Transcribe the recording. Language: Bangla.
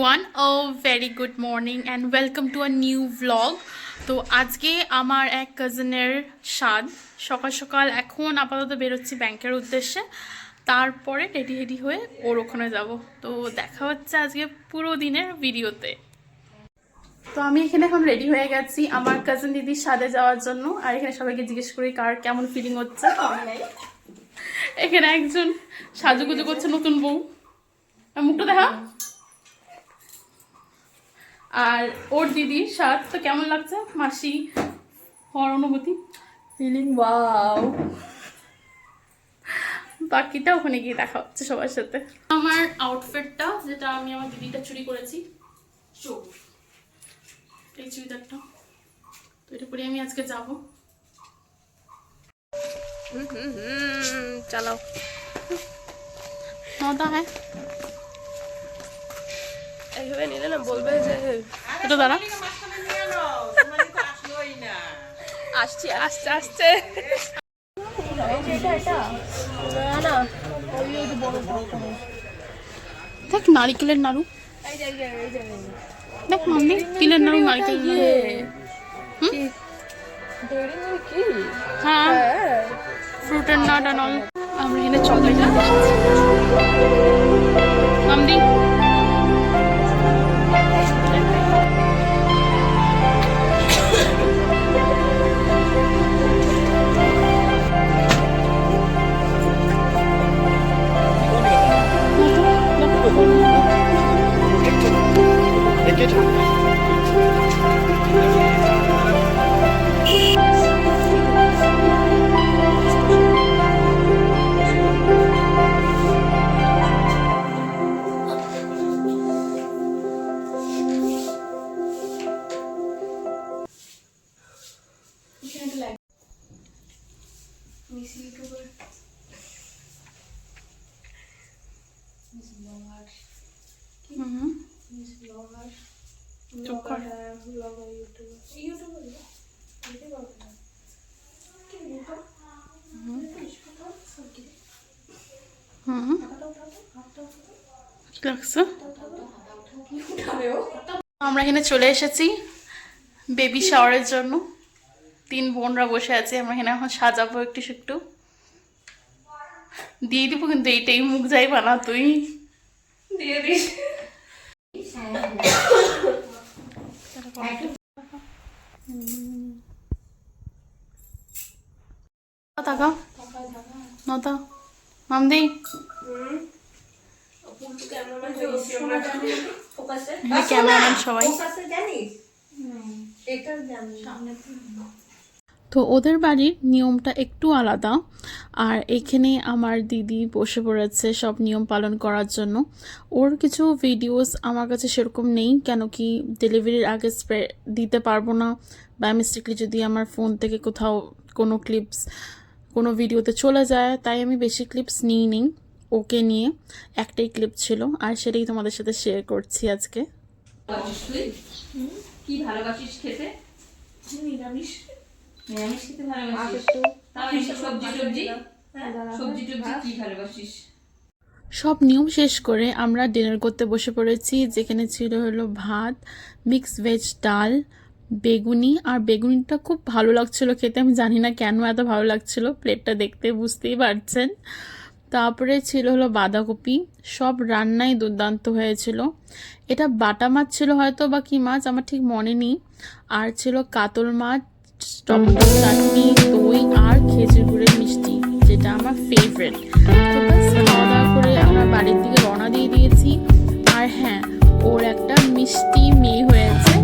everyone, very good morning and welcome to a new vlog. তো আজকে আমার এক কাজিনের স্বাদ, সকাল সকাল এখন আপাতত বেরোচ্ছি ব্যাংকের উদ্দেশ্যে, তারপরে রেডি হয়ে ওর ওখানে যাব। তো দেখা হচ্ছে আজকে পুরো দিনের ভিডিওতে। তো আমি এখানে এখন রেডি হয়ে গেছি আমার কাজিন দিদির স্বাদে যাওয়ার জন্য। আর এখানে সবাইকে জিজ্ঞেস করি কার কেমন ফিলিং হচ্ছে। এখানে একজন সাজুগুজু করছে নতুন বউ, মুখটা দেখা। আর ওর দিদির স্বাদ তো কেমন লাগছে মাসি হওয়ার অনুভূতি? Feeling wow. বাকিটা ওখানে গিয়ে দেখা হচ্ছে সবার সাথে। আমার আউটফিটটা যেটা আমি আমার দিদিটা চুরি করেছি, এই চুড়িদারটা, তো এটা পরে আমি আজকে যাব। চালাও নদা হ্যাঁ এইভাবে নিলে না বলবে যে এটা দাঁড়া, আসছি আসছে আসছে না দেখ নারিকেলের নাড়ু, দেখ মাম্মি তিলের নাড়ু নারিকেলের নাড়ু। হ্যাঁ ফ্রুটের নাট অ্যান্ড অল। আমরা এখানে চকলেট মামদি আমরা এখানে চলে এসেছি বেবি শাওয়ারের জন্য। 3 বোনরা বসে আছে, আমরা এখানে এখন সাজাবো একটু একটু দিয়ে দিব, কিন্তু এইটাই মুখ যাই বানা তুই দিয়ে দিস। তাকাও নতা মামদি, ক্যামেরাম্যান সবাই। তো ওদের বাড়ির নিয়মটা একটু আলাদা, আর এখানে আমার দিদি বসে পড়েছে সব নিয়ম পালন করার জন্য। ওর কিছু ভিডিওস আমার কাছে সেরকম নেই, কেন কি ডেলিভারির আগে দিতে পারবো না, বাই মিস্টেকলি যদি আমার ফোন থেকে কোথাও কোনো ক্লিপস কোনো ভিডিওতে চলে যায়, তাই আমি বেশি ক্লিপস নিই। ওকে নিয়ে একটাই ক্লিপ ছিল, আর সেটাই তোমাদের সাথে শেয়ার করছি আজকে। কি ভালোবাসিস খেতে? নিরামিষ খেতে ভালোবাসিস? সবজি কি ভালোবাসিস? সব নিয়ম শেষ করে আমরা ডিনার করতে বসে পড়েছি, যেখানে ছিল হলো ভাত, মিক্স ভেজ ডাল, বেগুনি। আর বেগুনিটা খুব ভালো লাগছিল খেতে, আমি জানি না কেন এত ভালো লাগছিল, প্লেটটা দেখতে বুঝতেই পারছেন। তারপরে ছিল হলো বাঁধাকপি। সব রান্নাই দুর্দান্ত হয়েছিল। এটা বাটা মাছ ছিল হয়তো বা কি মাছ আমার ঠিক মনে নেই। আর ছিল কাতল মাছ, টমেটো চাটনি, দই আর খেজুর গুড়ের মিষ্টি, যেটা আমার ফেভারিট। তো ব্যাস খাওয়া দাওয়া করে আমরা বাড়ির দিকে রওনা দিয়ে দিয়েছি। আর হ্যাঁ, ওর একটা মিষ্টি মেয়ে হয়েছে,